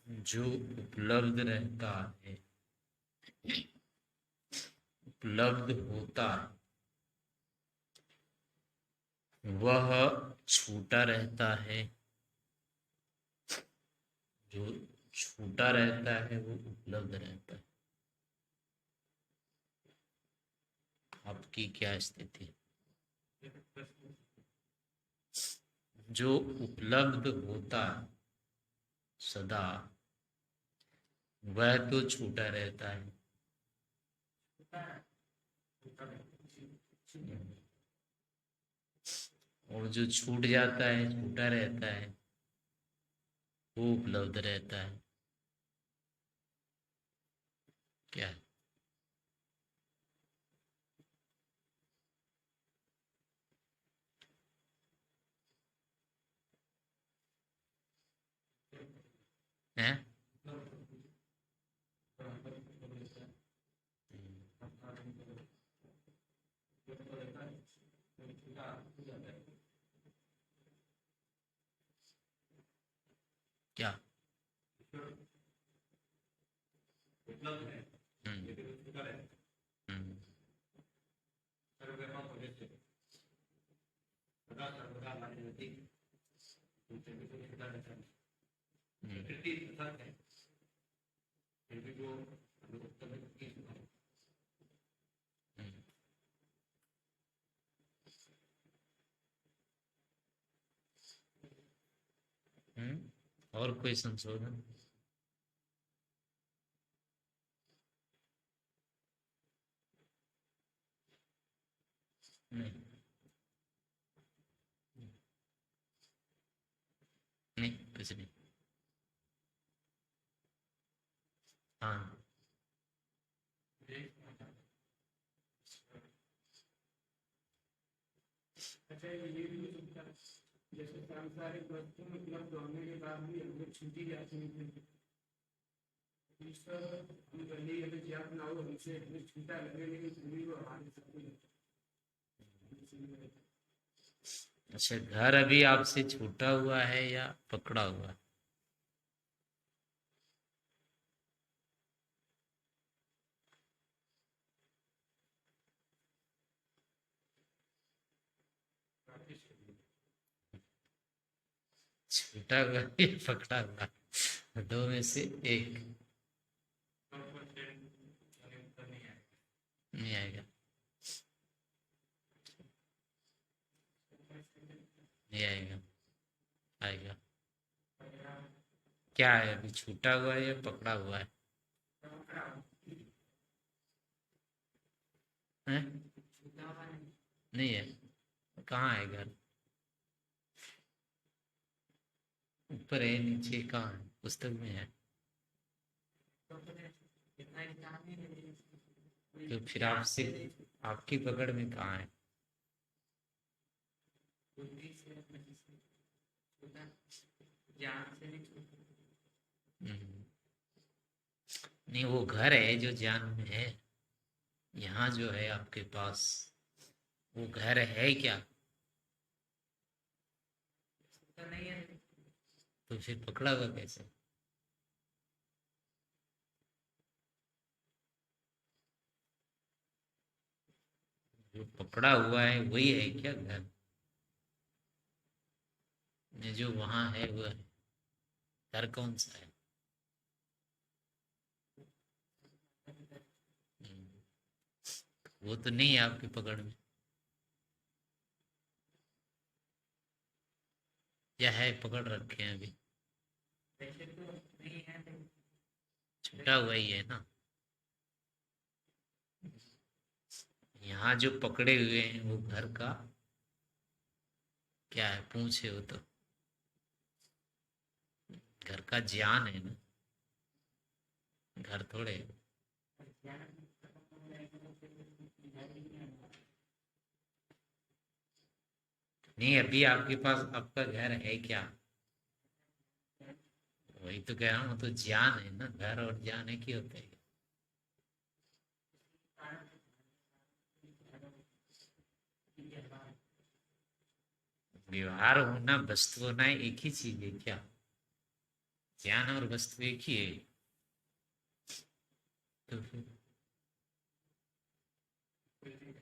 जो उपलब्ध रहता है, उपलब्ध होता है, वह छूटा रहता है। जो छूटा रहता है वो उपलब्ध रहता है। आपकी क्या स्थिति? जो उपलब्ध होता है सदा, वह तो छूटा रहता है। और जो छूट जाता है, छूटा रहता है, वो उपलब्ध रहता है। क्या? है? क्या? हम्म, हम्म, हम्म, और कोई संशोधन? नहीं, नहीं, कुछ नहीं। हाँ। अच्छा, ये भी हो सकता है जैसे सांसारिक वस्तु उपलब्ध होने के बाद भी हमें छूटी जाती है। ईश्वर हम पहले अगर ज्ञात ना हो हमसे हमें छूटा लगे लेकिन फिर भी वो हमारे सब कुछ अच्छा, घर अभी आपसे छूटा हुआ है या पकड़ा हुआ? छूटा हुआ या पकड़ा हुआ? दो में से एक। नहीं आएगा। नहीं आएगा। आएगा। क्या है, अभी छूटा हुआ है या पकड़ा हुआ है? हैं? नहीं है। कहाँ है घर? ऊपर है, नीचे कहाँ है? पुस्तक में है? तो फिर आपसे, आपकी पकड़ में कहाँ है? हम्म, नहीं, वो घर है जो ज्ञान में है। यहाँ जो है आपके पास, वो घर है क्या? तो फिर पकड़ा हुआ कैसे? जो पकड़ा हुआ है वही है क्या घर? ये जो वहां है वो है। घर कौन सा है? हम्म, वो तो नहीं है आपकी पकड़ में। या है, पकड़ रखे हैं अभी? छूटा हुआ ही है ना। यहाँ जो पकड़े हुए हैं वो घर का क्या है? पूछ है वो तो। घर का ज्ञान है ना, घर थोड़े है। नहीं, अभी आपके पास आपका घर है क्या? वही तो कह रहा हूँ, तो ज्ञान है ना, घर और ज्ञान है, क्या होता है? व्यवहार होना, वस्तु होना एक ही चीज है क्या? ज्ञान और वस्तु एक ही है। तो फिर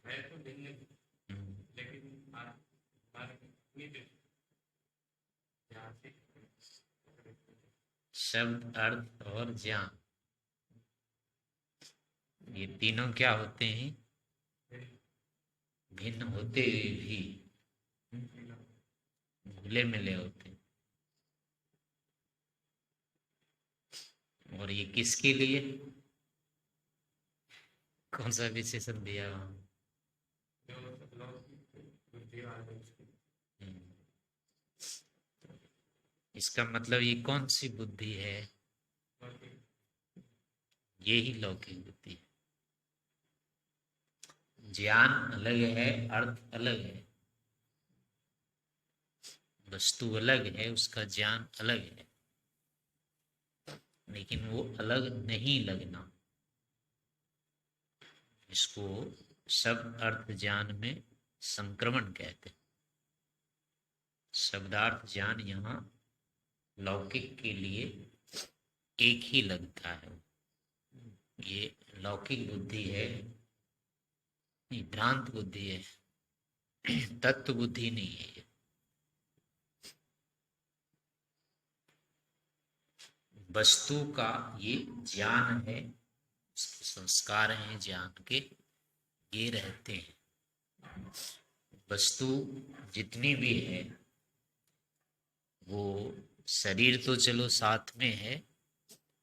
है तो भिन्न, हम्म, लेकिन हमारे ये जो यहाँ से शब्द, अर्थ और ज्ञान, ये तीनों क्या होते हैं? भिन्न होते हुए भी घुले मिले होते हैं। और ये किसके लिए? कौन सा विशेषण दिया वहाँ? जो सब लोग बुद्धि वाले उसके हम्म, इसका मतलब ये कौन सी बुद्धि है? ये ही लौकिक बुद्धि है। ज्ञान अलग है, अर्थ अलग है, वस्तु अलग है, उसका ज्ञान अलग है, लेकिन वो अलग नहीं लगना। इसको शब्द अर्थ ज्ञान में संक्रमण कहते हैं। शब्दार्थ ज्ञान यहाँ लौकिक के लिए एक ही लगता है। ये लौकिक बुद्धि है, ये भ्रांत बुद्धि है, तत्व बुद्धि नहीं है। वस्तु का ये ज्ञान है, उसके संस्कार हैं ज्ञान के, ये रहते हैं। वस्तु जितनी भी है वो शरीर तो चलो साथ में है,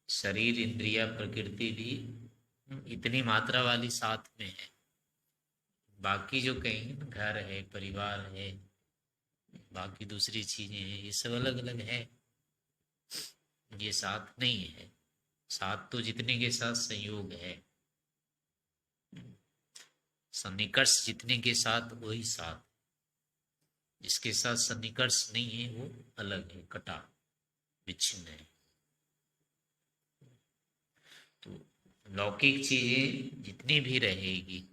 शरीर इंद्रिया प्रकृति भी इतनी मात्रा वाली साथ में है। बाकी जो कहीं घर है, परिवार है, बाकी दूसरी चीजें हैं, ये सब अलग अलग है, ये साथ नहीं है। साथ तो जितने के साथ संयोग है, सन्निकर्ष जितने के साथ वही साथ, जिसके साथ सन्निकर्ष नहीं है वो अलग है, कटा विच्छिन्न है। तो लौकिक चीजें जितनी भी रहेगी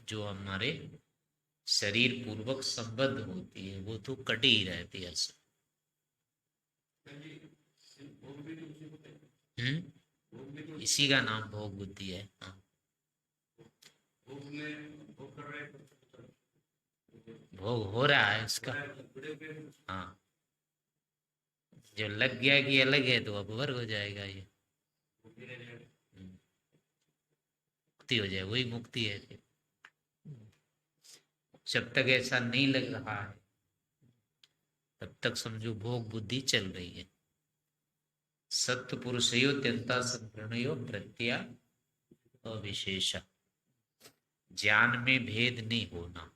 जो हमारे शरीर पूर्वक संबद्ध होती है वो तो कटी ही रहती है सब। इसी का नाम भोग बुद्धि है। हाँ, भोग हो रहा है उसका। हाँ, जो लग गया कि अलग है तो अब वर्ग हो जाएगा ये, मुक्ति हो जाए, वही मुक्ति है फिर। जब तक ऐसा नहीं लग रहा है तब तक समझो भोग बुद्धि चल रही है। सत्य पुरुषयो त्यंता संप्रणयो प्रत्या अविशेष। ज्ञान में भेद नहीं होना,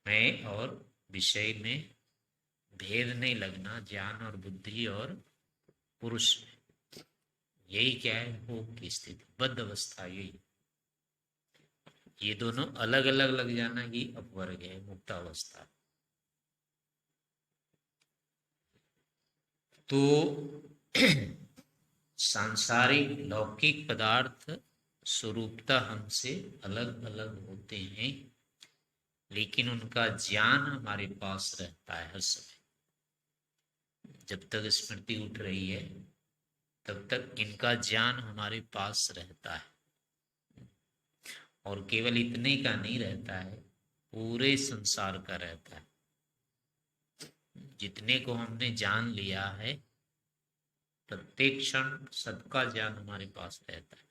मैं और विषय में भेद नहीं लगना, ज्ञान और बुद्धि और पुरुष में। यही क्या है? भोग की स्थिति, बद्ध अवस्था यही। ये दोनों अलग अलग लग जाना ही अपवर्ग है, मुक्तावस्था। तो सांसारिक लौकिक पदार्थ स्वरूपतः हमसे अलग अलग होते हैं, लेकिन उनका ज्ञान हमारे पास रहता है हर समय। जब तक स्मृति उठ रही है तब तक इनका ज्ञान हमारे पास रहता है। और केवल इतने का नहीं रहता है, पूरे संसार का रहता है। जितने को हमने जान लिया है प्रत्येक क्षण सबका ज्ञान हमारे पास रहता है।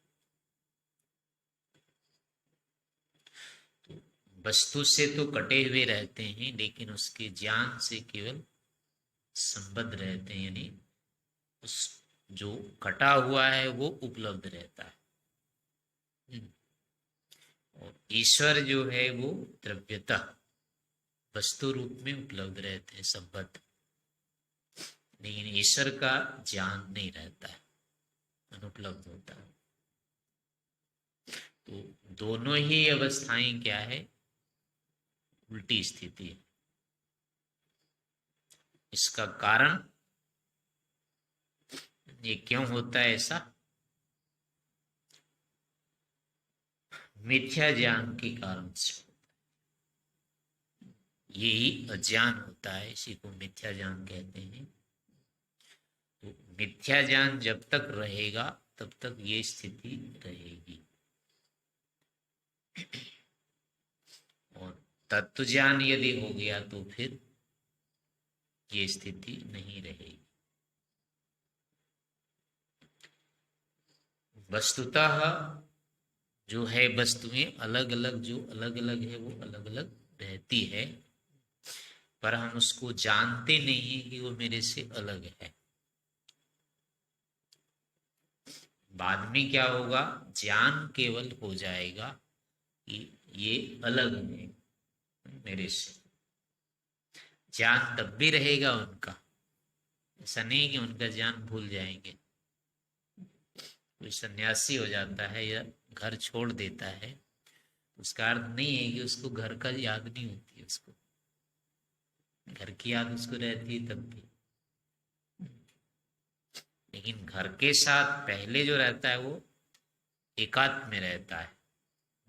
तो वस्तु से तो कटे हुए रहते हैं, लेकिन उसके ज्ञान से केवल संबद्ध रहते हैं, यानी उस जो कटा हुआ है वो उपलब्ध रहता है। और ईश्वर जो है वो द्रव्यतः वस्तु रूप में उपलब्ध रहते हैं, संबद्ध, लेकिन ईश्वर का ज्ञान नहीं रहता है, अनुपलब्ध होता है। तो दोनों ही अवस्थाएं क्या है? उल्टी स्थिति है। इसका कारण ये क्यों होता है ऐसा? मिथ्या ज्ञान के कारण से। यही अज्ञान होता है, इसी को मिथ्या ज्ञान कहते हैं। तो मिथ्या ज्ञान जब तक रहेगा तब तक ये स्थिति रहेगी, और तत्व ज्ञान यदि हो गया तो फिर ये स्थिति नहीं रहेगी। वस्तुतः जो है वस्तुएं अलग अलग, जो अलग अलग है वो अलग अलग रहती है, पर हम उसको जानते नहीं है कि वो मेरे से अलग है। बाद में क्या होगा, ज्ञान केवल हो जाएगा कि ये अलग है मेरे से। ज्ञान तब भी रहेगा उनका, ऐसा नहीं कि उनका ज्ञान भूल जाएंगे। कोई सन्यासी हो जाता है या घर छोड़ देता है, उसका अर्थ नहीं है कि उसको घर का याद नहीं होती है, उसको घर की याद उसको रहती है तब भी। लेकिन घर के साथ पहले जो रहता है वो एकात्म में रहता है,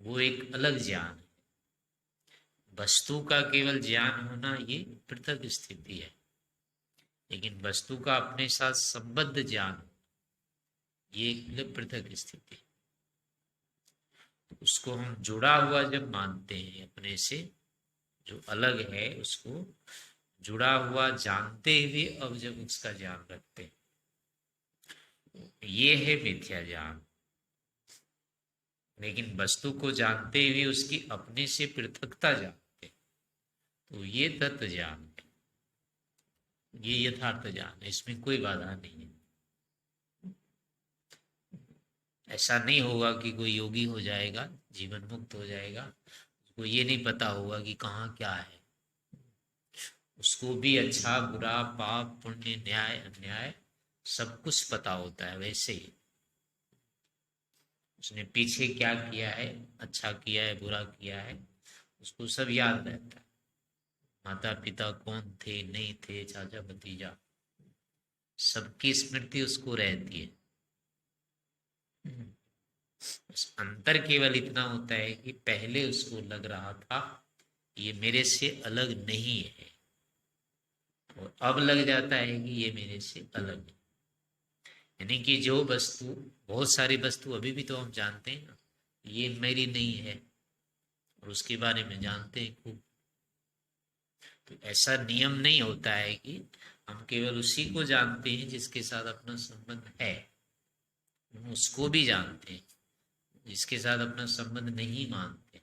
वो एक अलग ज्ञान है। वस्तु का केवल ज्ञान होना ये पृथक स्थिति है, लेकिन वस्तु का अपने साथ संबद्ध ज्ञान ये एक पृथक स्थिति। उसको हम जुड़ा हुआ जब मानते हैं अपने से, जो अलग है उसको जुड़ा हुआ जानते हुए अब जब उसका ज्ञान रखते हैं, ये है मिथ्या ज्ञान। लेकिन वस्तु को जानते हुए उसकी अपने से पृथकता जानते, तो ये तत्व ज्ञान है, ये यथार्थ ज्ञान है, इसमें कोई बाधा नहीं है। ऐसा नहीं होगा कि कोई योगी हो जाएगा, जीवन मुक्त हो जाएगा, उसको ये नहीं पता होगा कि कहाँ क्या है। उसको भी अच्छा बुरा पाप पुण्य न्याय अन्याय सब कुछ पता होता है। वैसे ही उसने पीछे क्या किया है, अच्छा किया है बुरा किया है, उसको सब याद रहता है। माता पिता कौन थे नहीं थे, चाचा भतीजा, सबकी स्मृति उसको रहती है। बस अंतर केवल इतना होता है कि पहले उसको लग रहा था ये मेरे से अलग नहीं है, और अब लग जाता है कि ये मेरे से अलग है। यानी कि जो वस्तु, बहुत सारी वस्तु अभी भी तो हम जानते हैं ना, ये मेरी नहीं है, और उसके बारे में जानते हैं खूब। तो ऐसा नियम नहीं होता है कि हम केवल उसी को जानते हैं जिसके साथ अपना संबंध है, हम उसको भी जानते हैं जिसके साथ अपना संबंध नहीं मानते।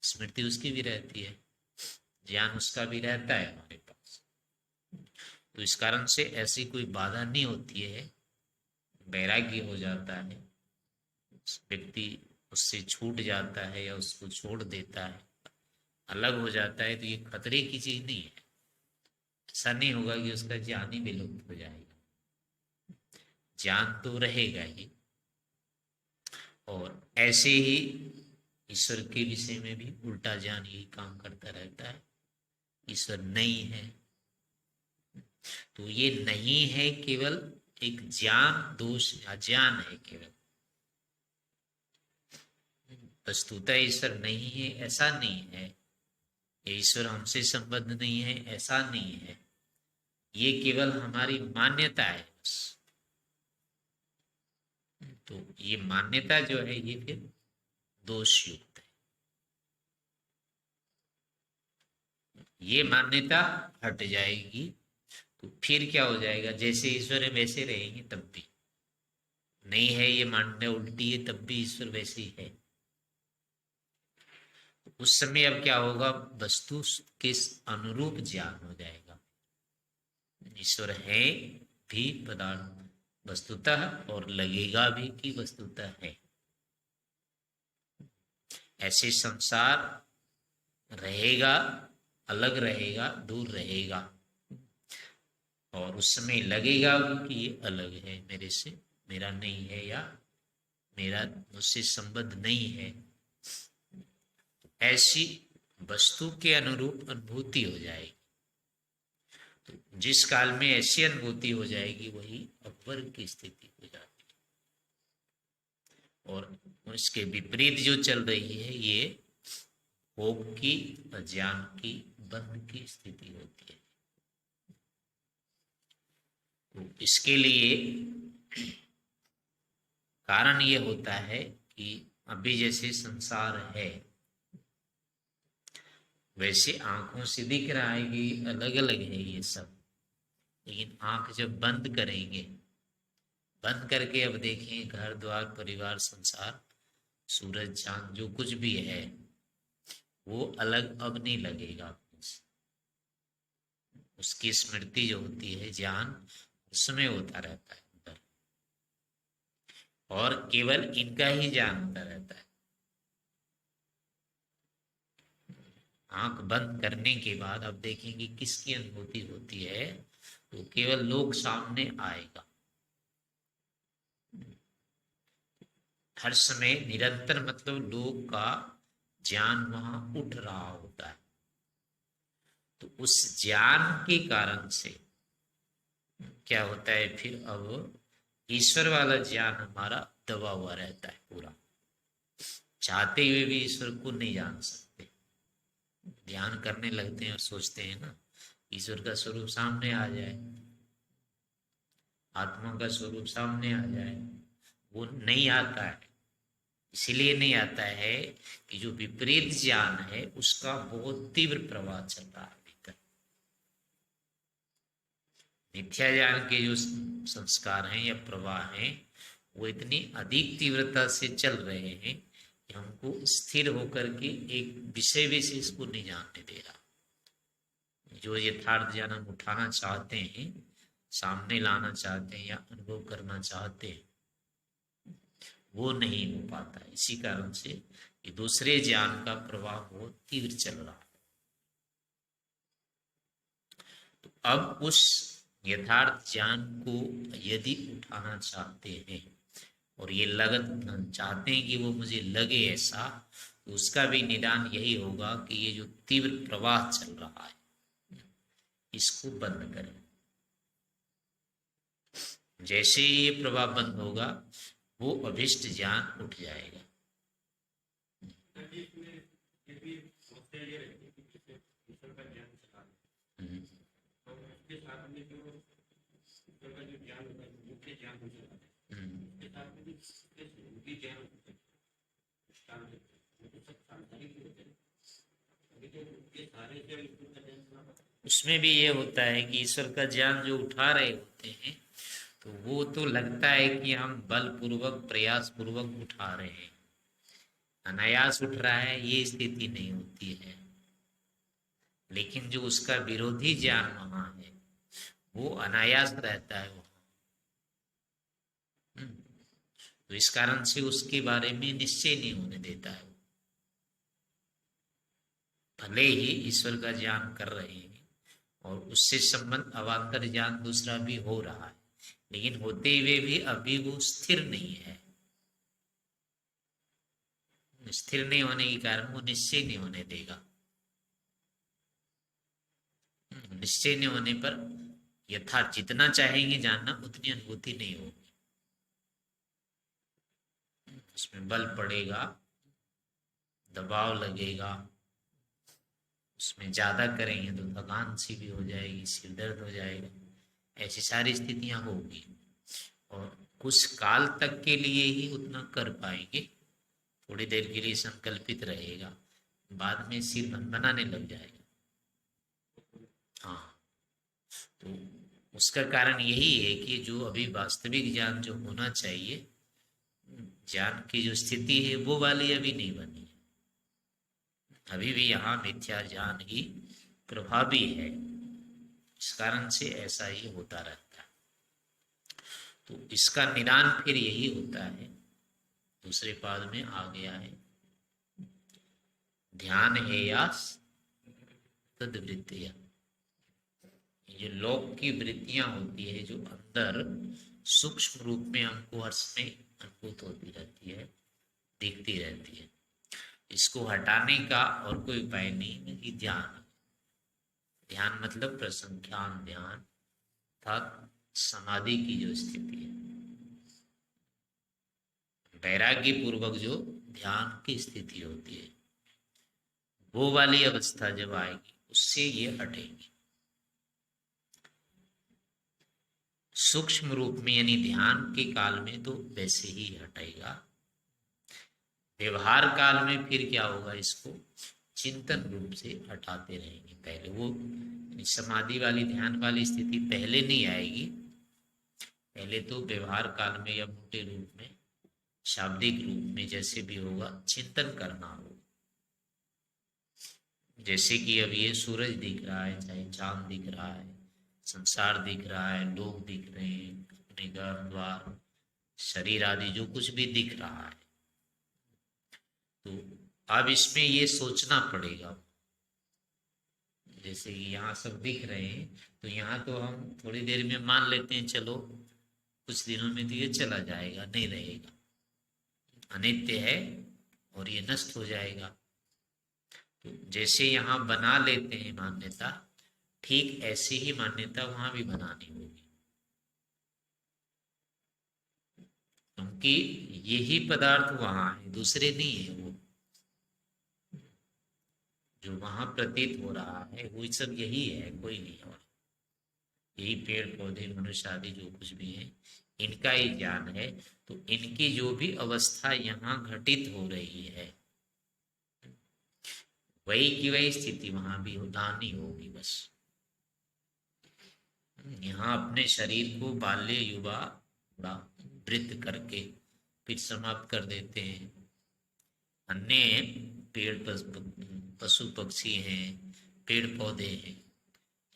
स्मृति उसकी भी रहती है, ज्ञान उसका भी रहता है हमारे पास। तो इस कारण से ऐसी कोई बाधा नहीं होती है, वैराग्य हो जाता है, व्यक्ति उससे छूट जाता है या उसको छोड़ देता है, अलग हो जाता है, तो ये खतरे की चीज नहीं है। ऐसा नहीं होगा कि उसका ज्ञान ही विलुप्त हो जाएगा, ज्ञान तो रहेगा ही। और ऐसे ही ईश्वर के विषय में भी उल्टा ज्ञान यही काम करता रहता है, ईश्वर नहीं है। तो ये नहीं है केवल एक ज्ञान दोष या ज्ञान है केवल, वस्तुतः ईश्वर नहीं है ऐसा नहीं है, ईश्वर हमसे संबद्ध नहीं है ऐसा नहीं है, ये केवल हमारी मान्यता है बस। तो ये मान्यता जो है ये फिर दोष युक्त है। ये मान्यता हट जाएगी तो फिर क्या हो जाएगा, जैसे ईश्वर है वैसे रहेंगे तब भी। नहीं है ये मान्यता उल्टी है तब भी ईश्वर वैसे ही है। उस समय अब क्या होगा, वस्तु के अनुरूप ज्ञान हो जाएगा। ईश्वर है भी पदार्थ वस्तुतः, और लगेगा भी कि वस्तुतः है। ऐसे संसार रहेगा, अलग रहेगा, दूर रहेगा, और उस समय लगेगा कि ये अलग है मेरे से, मेरा नहीं है, या मेरा मुझसे संबंध नहीं है। ऐसी वस्तु के अनुरूप अनुभूति हो जाएगी। तो जिस काल में ऐसी अनुभूति हो जाएगी वही अपवर्ग की स्थिति हो जाती है, और इसके विपरीत जो चल रही है ये भोग की, अज्ञान की, बंध की स्थिति होती है। तो इसके लिए कारण ये होता है कि अभी जैसे संसार है वैसे आंखों से दिख रहा है कि अलग अलग है ये सब, लेकिन आंख जब बंद करेंगे, बंद करके अब देखें घर द्वार परिवार संसार सूरज चांद जो कुछ भी है वो अलग अब नहीं लगेगा अपने से। उसकी स्मृति जो होती है ज्ञान उसमें होता रहता है अंदर, और केवल इनका ही ज्ञान होता रहता है। आंख बंद करने के बाद अब देखेंगे किसकी अनुभूति होती है, तो केवल लोक सामने आएगा। हर समय निरंतर मतलब लोक का ज्ञान वहां उठ रहा होता है। तो उस ज्ञान के कारण से क्या होता है, फिर अब ईश्वर वाला ज्ञान हमारा दबा हुआ रहता है पूरा। चाहते हुए भी ईश्वर को नहीं जान सकते। ध्यान करने लगते हैं और सोचते हैं ना ईश्वर का स्वरूप सामने आ जाए, आत्मा का स्वरूप सामने आ जाए, वो नहीं आता है। इसीलिए नहीं आता है कि जो विपरीत ज्ञान है उसका बहुत तीव्र प्रवाह चल रहा है भीतर। मिथ्या ज्ञान के जो संस्कार हैं या प्रवाह हैं वो इतनी अधिक तीव्रता से चल रहे हैं कि हमको स्थिर होकर के एक विषय विशेष को नहीं जानने दे रहा। जो यथार्थ ज्ञान हम उठाना चाहते हैं, सामने लाना चाहते हैं या अनुभव करना चाहते हैं, वो नहीं हो पाता। इसी कारण से ये दूसरे ज्ञान का प्रवाह बहुत तीव्र चल रहा है। तो अब उस यथार्थ ज्ञान को यदि उठाना चाहते हैं और ये लगन चाहते हैं कि वो मुझे लगे ऐसा, तो उसका भी निदान यही होगा कि ये जो तीव्र प्रवाह चल रहा है इसको बंद करें। जैसे ही ये प्रवाह बंद होगा वो अभिष्ट ज्ञान उठ जाएगा। उसमें भी ये होता है कि ईश्वर का ज्ञान जो उठा रहे होते हैं तो वो तो लगता है कि हम बल पूर्वक प्रयास पूर्वक उठा रहे हैं, अनायास उठ रहा है, ये स्थिति नहीं होती है। लेकिन जो उसका विरोधी ज्ञान वहां है वो अनायास रहता है वहां। तो इस कारण से उसके बारे में निश्चय नहीं होने देता है। भले ही ईश्वर का ज्ञान कर रहे हैं और उससे संबंध अवान्तर ज्ञान दूसरा भी हो रहा है, लेकिन होते हुए भी अभी वो स्थिर नहीं है। स्थिर नहीं होने के कारण वो निश्चय नहीं होने देगा। निश्चय नहीं होने पर यथार्थ जितना चाहेंगे जानना उतनी अनुभूति नहीं होगी। उसमें बल पड़ेगा, दबाव लगेगा, उसमें ज्यादा करेंगे तो थकान सी भी हो जाएगी, सिर दर्द हो जाएगा, ऐसी सारी स्थितियां होगी। और कुछ काल तक के लिए ही उतना कर पाएंगे, थोड़ी देर के लिए संकल्पित रहेगा, बाद में सिर बनाने लग जाएगा। हाँ, तो उसका कारण यही है कि जो अभी वास्तविक ज्ञान जो होना चाहिए, ज्ञान की जो स्थिति है वो वाली अभी नहीं बनी है। अभी भी यहाँ मिथ्या ज्ञान ही प्रभावी है। इस कारण से ऐसा ही होता रहता है। तो इसका निदान फिर यही होता है, दूसरे पाद में आ गया है, ध्यान हेयास तद्वृत्तियां। ये लोक की वृत्तियां होती है जो अंदर सूक्ष्म रूप में हमको हर समय अनुभूत होती रहती है, दिखती रहती है। इसको हटाने का और कोई उपाय नहीं कि ध्यान। ध्यान मतलब प्रसंख्यान ध्यान अर्थात समाधि की जो स्थिति है, वैराग्य पूर्वक जो ध्यान की स्थिति होती है, वो वाली अवस्था जब आएगी उससे ये हटेगी। सूक्ष्म रूप में यानी ध्यान के काल में तो वैसे ही हटेगा। व्यवहार काल में फिर क्या होगा, इसको चिंतन रूप से हटाते रहेंगे। पहले वो समाधि वाली ध्यान वाली स्थिति पहले नहीं आएगी, पहले तो व्यवहार काल में या मोटे रूप में शाब्दिक रूप में जैसे भी होगा चिंतन करना होगा। जैसे कि अब ये सूरज दिख रहा है, चाहे चांद दिख रहा है, संसार दिख रहा है, लोग दिख रहे हैं, अपने घर द्वार शरीर आदि जो कुछ भी दिख रहा है, तो अब इसमें ये सोचना पड़ेगा। जैसे कि यहाँ सब दिख रहे हैं, तो यहाँ तो हम थोड़ी देर में मान लेते हैं चलो कुछ दिनों में तो ये चला जाएगा, नहीं रहेगा, अनित्य है और ये नष्ट हो जाएगा। तो जैसे यहाँ बना लेते हैं मान्यता, ठीक ऐसी ही मान्यता वहां भी बनानी होगी, क्योंकि यही पदार्थ वहां है, दूसरे नहीं है। वो जो वहां प्रतीत हो रहा है वो सब यही है, कोई नहीं और। यही पेड़ पौधे मनुष्य आदि जो कुछ भी है इनका ही ज्ञान है। तो इनकी जो भी अवस्था यहाँ घटित हो रही है वही की वही स्थिति वहां भी होनी होगी। बस यहाँ अपने शरीर को बाल्य युवा वृद्ध करके फिर समाप्त कर देते हैं। अन्य पेड़ पशु पक्षी हैं, पेड़ पौधे हैं,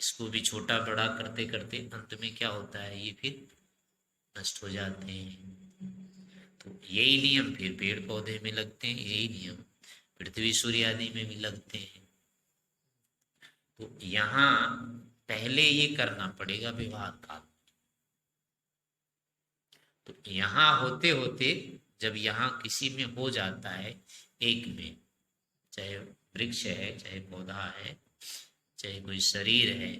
इसको भी छोटा बड़ा करते करते अंत में क्या होता है, ये फिर नष्ट हो जाते हैं। तो यही नियम फिर पेड़ पौधे में लगते हैं, यही नियम पृथ्वी सूर्य आदि में भी लगते हैं। तो यहाँ पहले ये करना पड़ेगा व्यवहार काल। तो यहाँ होते होते जब यहाँ किसी में हो जाता है, एक में, चाहे वृक्ष है, चाहे पौधा है, चाहे कोई शरीर है,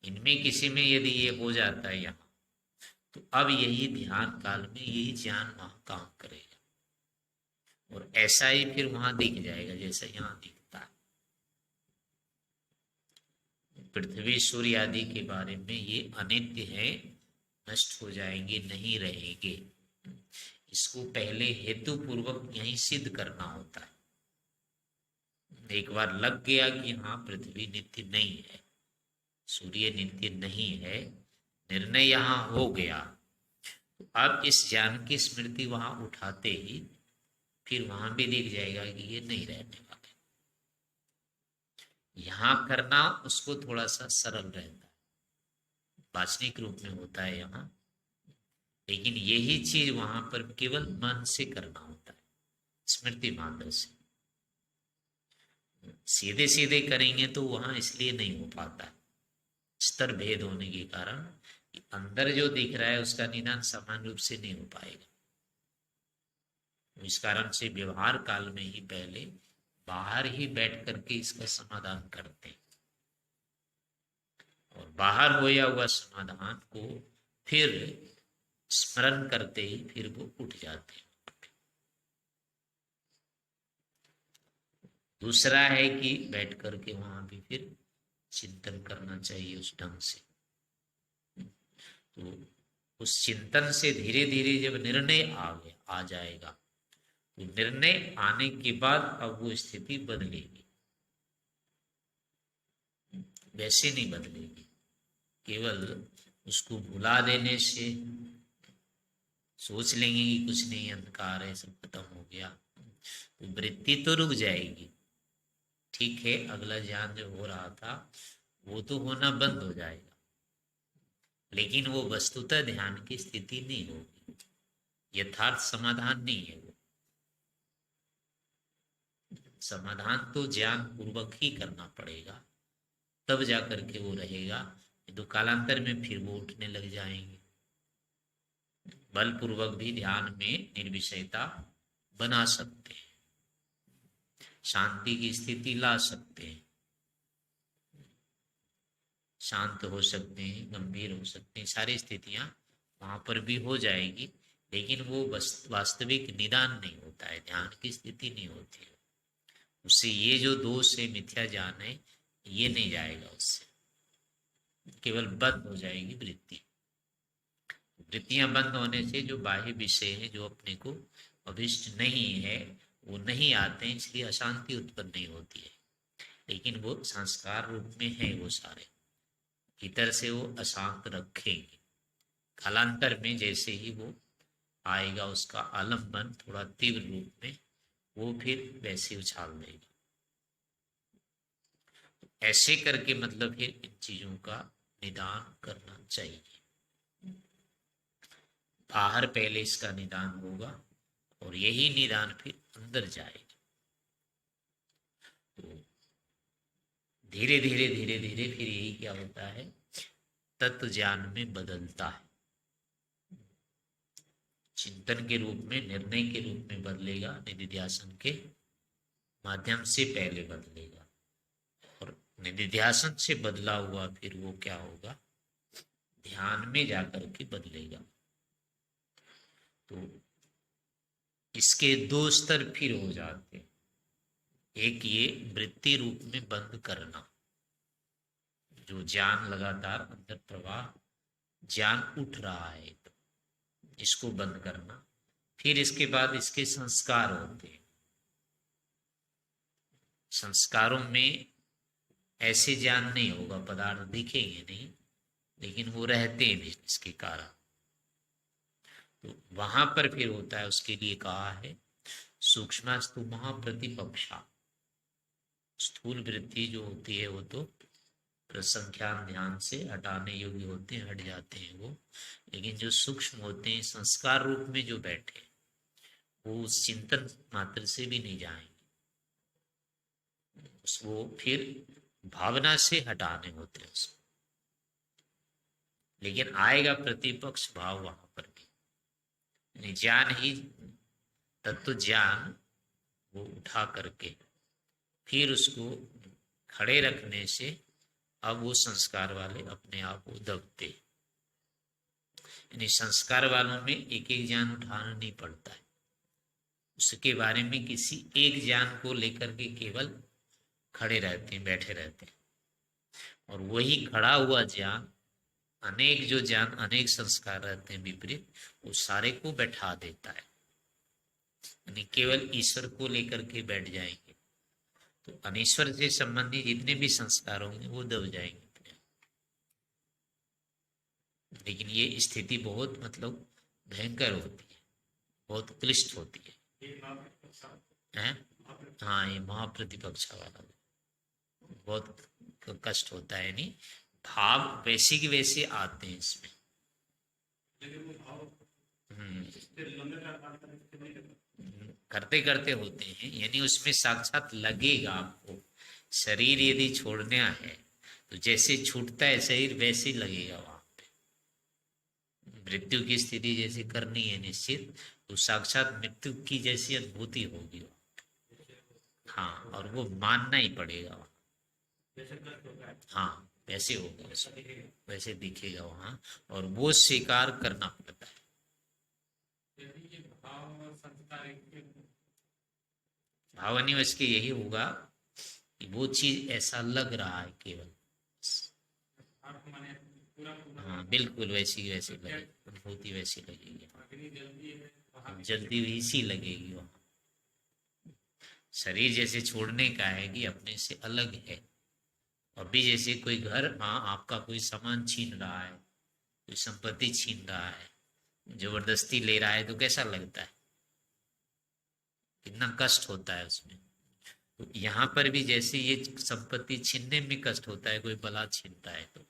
इनमें किसी में यदि ये हो जाता है यहाँ, तो अब यही ध्यान काल में यही ज्ञान वहाँ काम करेगा और ऐसा ही फिर वहां दिख जाएगा जैसा यहाँ दिखता है। पृथ्वी सूर्य आदि के बारे में ये अनित्य है, नष्ट हो जाएंगे, नहीं रहेंगे। इसको पहले हेतु पूर्वक यही सिद्ध करना होता है। एक बार लग गया कि हाँ पृथ्वी नित्य नहीं है, सूर्य नित्य नहीं है, निर्णय यहाँ हो गया, तो अब इस ज्ञान की स्मृति वहां उठाते ही फिर वहां भी दिख जाएगा कि ये नहीं रहने वाले। यहाँ करना उसको थोड़ा सा सरल रहता है, वाचनिक रूप में होता है यहाँ, लेकिन यही चीज वहां पर केवल मन से करना होता है, स्मृति मात्र से। सीधे सीधे करेंगे तो वहां इसलिए नहीं हो पाता है, स्तर भेद होने के कारण अंदर जो दिख रहा है उसका निदान समान रूप से नहीं हो पाएगा। इस कारण से व्यवहार काल में ही पहले बाहर ही बैठ करके इसका समाधान करते हैं और बाहर होया हुआ समाधान को फिर स्मरण करते ही फिर वो उठ जाते हैं। दूसरा है कि बैठ करके वहां भी फिर चिंतन करना चाहिए उस ढंग से। तो उस चिंतन से धीरे धीरे जब निर्णय आ जाएगा, तो निर्णय आने के बाद अब वो स्थिति बदलेगी, वैसे नहीं बदलेगी। केवल उसको भुला देने से सोच लेंगे कि कुछ नहीं, अंधकार है, सब खत्म हो गया, तो वृत्ति तो रुक जाएगी। ठीक है, अगला ज्ञान जो हो रहा था वो तो होना बंद हो जाएगा, लेकिन वो वस्तुतः ध्यान की स्थिति नहीं होगी, यथार्थ समाधान नहीं है। वो समाधान तो ज्ञान पूर्वक ही करना पड़ेगा, तब जाकर के वो रहेगा। तो कालांतर में फिर वो उठने लग जाएंगे। बलपूर्वक भी ध्यान में निर्विषयता बना सकते हैं, शांति की स्थिति ला सकते हैं, शांत हो सकते हैं, गंभीर हो सकते हैं, सारी स्थितियां वहां पर भी हो जाएगी, लेकिन वो वास्तविक निदान नहीं होता है, ध्यान की स्थिति नहीं होती है। उससे ये जो दोष है, मिथ्या ज्ञान है, ये नहीं जाएगा, उससे केवल बंद हो जाएगी वृत्ति। वृत्तियां बंद होने से जो बाह्य विषय है, जो अपने को अभिष्ट नहीं है, वो नहीं आते हैं, इसलिए अशांति उत्पन्न नहीं होती है। लेकिन वो संस्कार रूप में है, वो सारे भीतर से वो अशांत रखेंगे। कालांतर में जैसे ही वो आएगा उसका आलम्बन थोड़ा तीव्र रूप में, वो फिर वैसे उछाल देगा। ऐसे करके मतलब फिर इन चीजों का निदान करना चाहिए। बाहर पहले इसका निदान होगा और यही निदान फिर अंदर जाएगा। तो धीरे धीरे धीरे धीरे फिर यही क्या होता है, तत्व ज्ञान में बदलता है। चिंतन के रूप में, निर्णय के रूप में बदलेगा, निधिध्यासन के माध्यम से पहले बदलेगा, और निधिध्यासन से बदला हुआ फिर वो क्या होगा, ध्यान में जाकर के बदलेगा। तो इसके दो स्तर फिर हो जाते हैं। एक ये वृत्ति रूप में बंद करना, जो ज्ञान लगातार अंदर प्रवाह, ज्ञान उठ रहा है तो इसको बंद करना। फिर इसके बाद इसके संस्कार होते हैं। संस्कारों में ऐसे ज्ञान नहीं होगा, पदार्थ दिखेंगे नहीं, लेकिन वो रहते हैं इसके कारण। तो वहां पर फिर होता है, उसके लिए कहा है सूक्ष्मस्तु महाप्रतिपक्षा। स्थूल वृत्ति जो होती है वो तो प्रसंख्यान ध्यान से हटाने योग्य होते हैं, हट जाते हैं वो। लेकिन जो सूक्ष्म होते हैं, संस्कार रूप में जो बैठे, वो उस चिंतन मात्र से भी नहीं जाएंगे, वो फिर भावना से हटाने होते हैं उसको। लेकिन आएगा प्रतिपक्ष भाव वहां पर भी, ज्ञान ही, तत्व ज्ञान वो उठा करके फिर उसको खड़े रखने से अब वो संस्कार वाले अपने आप को दबते। यानी संस्कार वालों में एक एक ज्ञान उठाना नहीं पड़ता है, उसके बारे में किसी एक ज्ञान को लेकर के केवल खड़े रहते हैं, बैठे रहते हैं, और वही खड़ा हुआ ज्ञान, अनेक जो ज्ञान, अनेक संस्कार रहते हैं विपरीत, वो सारे को बैठा देता है। यानी केवल ईश्वर को लेकर के बैठ जाएंगे तो अनीश्वर से संबंधी जितने भी संस्कार होंगे वो दब जाएंगे। लेकिन ये स्थिति बहुत मतलब भयंकर होती है, बहुत क्लिष्ट होती है? हाँ, ये महाप्रतिपक्षा वाला बहुत कष्ट होता है। नहीं, भाव वैसे के वैसे आते हैं इसमें। करते करते होते हैं, यानी उसमें साक्षात लगेगा आपको। शरीर यदि छोड़ना है तो जैसे छूटता है शरीर, वैसे ही लगेगा वहां पे। मृत्यु की स्थिति जैसे करनी है निश्चित, तो साक्षात मृत्यु की जैसी अनुभूति होगी। हाँ, और वो मानना ही पड़ेगा। हाँ, वैसे होगा, वैसे दिखेगा वहां, और वो स्वीकार करना पड़ता है। भावनिवश के यही होगा कि वो चीज ऐसा लग रहा है केवल। हाँ, बिल्कुल वैसी वैसी लगेगी, अनुभूति वैसी लगेगी, जल्दी इसी लगेगी वहां। शरीर जैसे छोड़ने का है कि अपने से अलग है। अभी जैसे कोई घर, हाँ, आपका कोई सामान छीन रहा है, कोई संपत्ति छीन रहा है, जबरदस्ती ले रहा है, तो कैसा लगता है, कितना कष्ट होता है उसमें। तो यहाँ पर भी जैसे ये संपत्ति छीनने में कष्ट होता है, कोई बला छीनता है, तो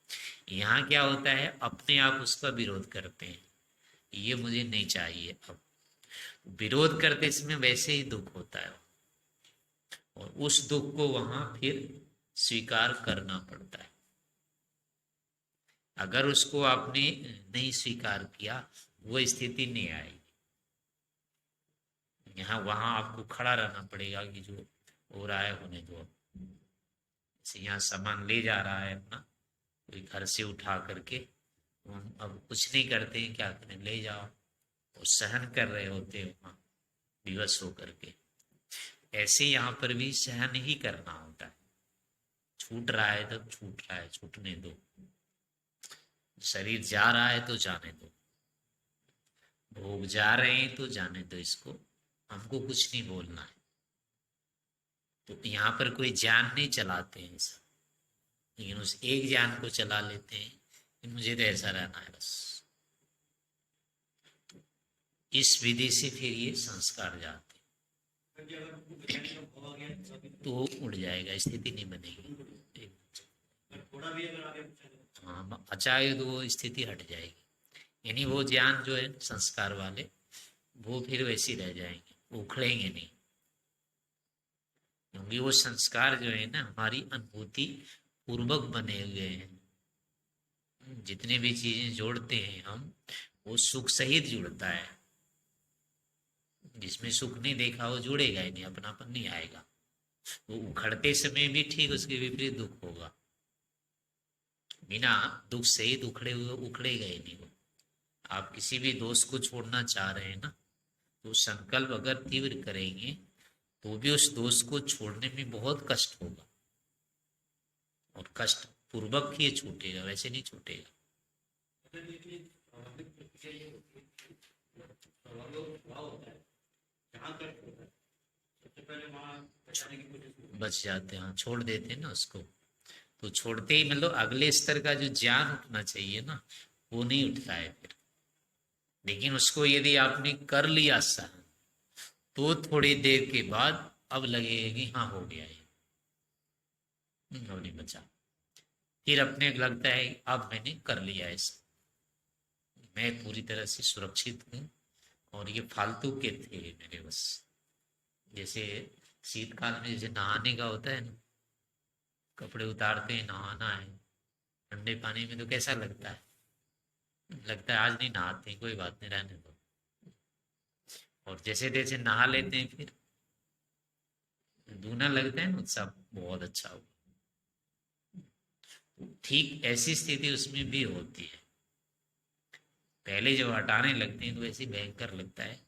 यहाँ क्या होता है, अपने आप उसका विरोध करते हैं, ये मुझे नहीं चाहिए। अब विरोध करते इसमें वैसे ही दुख होता है, और उस दुख को वहां फिर स्वीकार करना पड़ता है। अगर उसको आपने नहीं स्वीकार किया, वो स्थिति नहीं आएगी। यहाँ वहां आपको खड़ा रहना पड़ेगा कि जो हो रहा है होने दो। यहाँ सामान ले जा रहा है अपना कोई घर से उठा करके, हम अब कुछ नहीं करते हैं, क्या करें, ले जाओ, और सहन कर रहे होते हैं वहां विवश होकर के। ऐसे यहाँ पर भी सहन ही करना होता है। छूट रहा है तब छूट रहा है, छूटने दो। शरीर जा रहा है तो जाने दो, भोग जा रहे हैं तो जाने दो इसको, हमको कुछ नहीं बोलना है। तो यहाँ पर कोई जान नहीं चलाते हैं सब, लेकिन उस एक जान को चला लेते हैं कि मुझे तो ऐसा रहना है बस। इस विधि से फिर ये संस्कार जाते तो उड़ जाएगा, स्थिति नहीं बनेगी। हाँ, अचाए तो वो स्थिति हट जाएगी। यानी वो ज्ञान जो है संस्कार वाले, वो फिर वैसे रह जाएंगे, उखड़ेंगे नहीं। क्योंकि वो संस्कार जो है ना हमारी अनुभूति पूर्वक बने हुए हैं। जितने भी चीजें जोड़ते हैं हम, वो सुख सहित जुड़ता है। जिसमें सुख नहीं देखा वो जुड़ेगा ही नहीं, अपनापन नहीं आएगा। वो उखड़ते समय भी ठीक उसके विपरीत दुख होगा। बिना दुख सहित उखड़े हुए उखड़ेगा ही नहीं वो। आप किसी भी दोस्त को छोड़ना चाह रहे हैं ना, तो संकल्प अगर तीव्र करेंगे तो भी उस दोस्त को छोड़ने में बहुत कष्ट होगा, और कष्ट पूर्वक ही छूटेगा, वैसे नहीं छूटेगा। बच जाते हैं, हाँ, छोड़ देते हैं ना उसको। तो छोड़ते ही मतलब अगले स्तर का जो ज्ञान उठना चाहिए ना, वो नहीं उठता है फिर। लेकिन उसको यदि आपने कर लिया सहन, तो थोड़ी देर के बाद अब लगेगा कि हाँ हो गया ये, अब नहीं बचा। फिर अपने लगता है अब मैंने कर लिया इसको, मैं पूरी तरह से सुरक्षित हूँ, और ये फालतू के थे मेरे बस। जैसे शीतकाल में जैसे नहाने का होता है ना, कपड़े उतारते हैं, नहाना है ठंडे पानी में, तो कैसा लगता है? लगता है आज नहीं नहाते, कोई बात नहीं, रहने दो। और जैसे जैसे नहा लेते हैं फिर दूना लगता है ना, उत्साह बहुत अच्छा हो। ठीक ऐसी स्थिति उसमें भी होती है। पहले जब हटाने लगते हैं तो ऐसे भयंकर लगता है,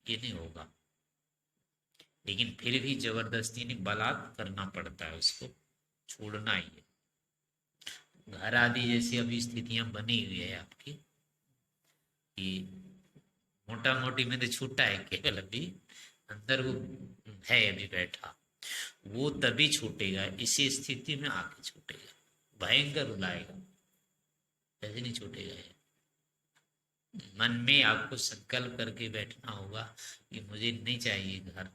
ये नहीं होगा। लेकिन फिर भी जबरदस्ती नहीं, बलात् करना पड़ता है, उसको छोड़ना ही है। घर आदि जैसी अभी स्थितियां बनी हुई है आपकी, कि मोटा मोटी में तो छूटा है, केवल अभी अंदर वो है अभी बैठा, वो तभी छूटेगा, इसी स्थिति में आके छूटेगा, भयंकर रुलाएगा, ऐसे नहीं छूटेगा ये। मन में आपको संकल्प करके बैठना होगा कि मुझे नहीं चाहिए घर,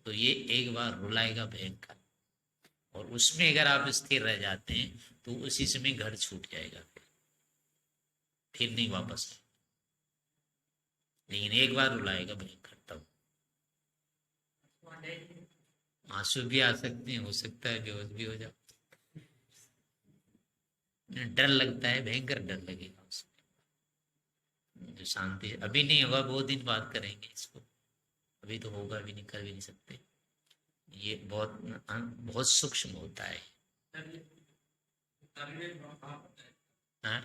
तो ये एक बार रुलाएगा भयंकर। और उसमें अगर आप स्थिर रह जाते हैं तो उसी समय घर छूट जाएगा, फिर नहीं वापस आएगा। लेकिन एक बार रुलाएगा भयंकर, तब आंसू भी आ सकते हैं, हो सकता है बेहोश भी हो जाओ। डर लगता है, भयंकर डर लगेगा उसमें। जो शांति अभी नहीं होगा, बहुत दिन बाद करेंगे इसको, अभी तो होगा भी नहीं, कर भी नहीं सकते। ये बहुत बहुत सूक्ष्म होता है। हाँ?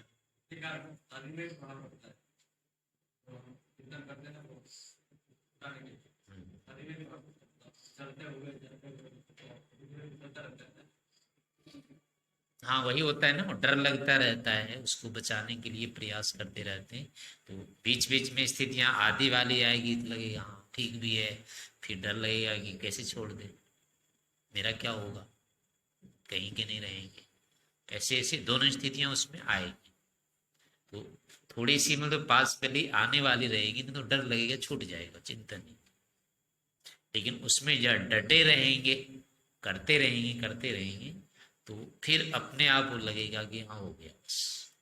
हाँ, वही होता है ना, डर लगता रहता है, उसको बचाने के लिए प्रयास करते रहते हैं। तो बीच बीच में स्थितियां आधी वाली आएगी तो लगेगा हाँ ठीक भी है, फिर डर लगेगा कि कैसे छोड़ दे, मेरा क्या होगा, कहीं के नहीं रहेंगे। ऐसे ऐसे दोनों स्थितियां उसमें आएगी। तो थोड़ी सी मतलब पास पहले आने वाली रहेगी ना, तो डर लगेगा, छूट जाएगा, चिंता नहीं। लेकिन उसमें जब डटे रहेंगे, करते रहेंगे, तो फिर अपने आप वो लगेगा कि हाँ हो गया बस।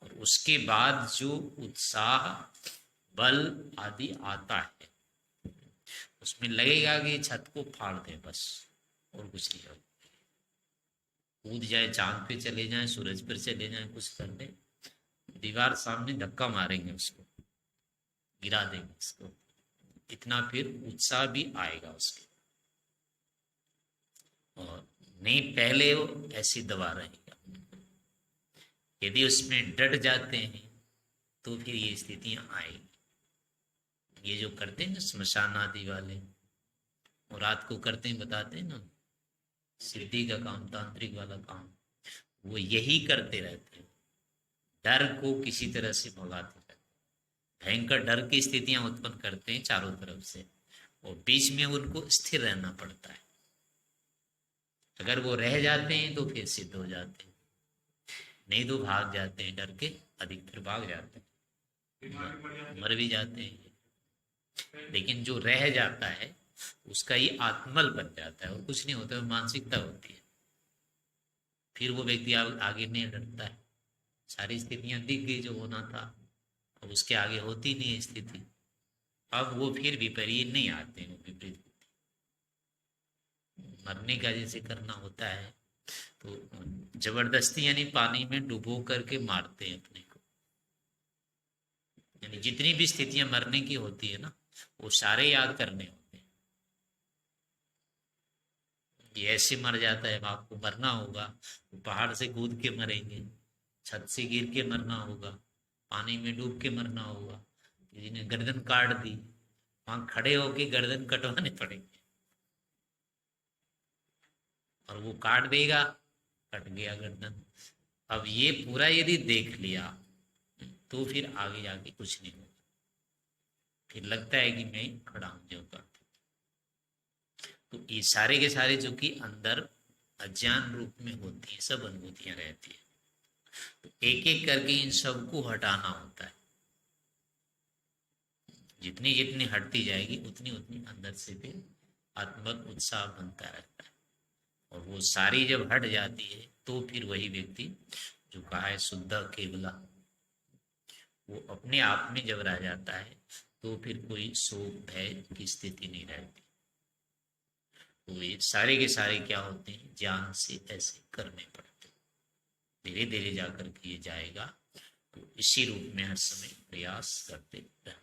और उसके बाद जो उत्साह बल आदि आता है, उसमें लगेगा कि छत को फाड़ दें बस, और कुछ नहीं होगा। कूद जाए, चांद पे चले जाएं, सूरज पर चले जाएं, कुछ कर दें, दीवार सामने धक्का मारेंगे उसको, गिरा देंगे इसको, इतना फिर उत्साह भी आएगा उसके। और नहीं, पहले वो ऐसी दबा रहेगा। यदि उसमें डट जाते हैं तो फिर ये स्थितियां आएगी। ये जो करते हैं ना स्मशान आदि वाले, और रात को करते हैं, बताते हैं ना, सिद्धि का काम, तांत्रिक वाला काम, वो यही करते रहते हैं, डर को किसी तरह से भगाते रहते हैं। भयंकर डर की स्थितियां उत्पन्न करते हैं चारों तरफ से, और बीच में उनको स्थिर रहना पड़ता है। अगर वो रह जाते हैं तो फिर सिद्ध हो जाते हैं, नहीं तो भाग जाते हैं, डर के अधिकतर भाग जाते हैं, मर भी जाते हैं। लेकिन जो रह जाता है उसका ये आत्मल बन जाता है और कुछ नहीं होता, मानसिकता होती है। फिर वो व्यक्ति आगे नहीं डरता है, सारी स्थितियां दिख गई जो होना था, अब उसके आगे होती नहीं है स्थिति, अब वो फिर विपरीत नहीं आते हैं, विपरीत मरने का जैसे करना होता है तो जबरदस्ती यानी पानी में डुबो करके मारते हैं अपने को। यानी जितनी भी स्थितियां मरने की होती है ना, वो सारे याद करने होते हैं। ये ऐसे मर जाता है, आपको मरना होगा तो पहाड़ से कूद के मरेंगे, छत से गिर के मरना होगा, पानी में डूब के मरना होगा, किसी ने गर्दन काट दी, वहां खड़े होके गर्दन कटवाने पड़ेंगे, और वो काट देगा, कट गया गर्दन। अब ये पूरा यदि देख लिया तो फिर आगे जाके कुछ नहीं होगा, फिर लगता है कि मैं खड़ा हूं जो कर। तो ये सारे के सारे जो कि अंदर अज्ञान रूप में होती है, सब अनुभूतियां रहती है, तो एक एक करके इन सबको हटाना होता है। जितनी जितनी हटती जाएगी उतनी उतनी अंदर से फिर आत्मक उत्साह बनता रहता है, और वो सारी जब हट जाती है तो फिर वही व्यक्ति जो कहा है शुद्ध केवला, वो अपने आप में जब रह जाता है तो फिर कोई शोक भय की स्थिति नहीं रहती। तो ये सारे के सारे क्या होते हैं, ज्ञान से ऐसे करने पड़ते, धीरे धीरे जाकर के ये जाएगा। तो इसी रूप में हर समय प्रयास करते रहना।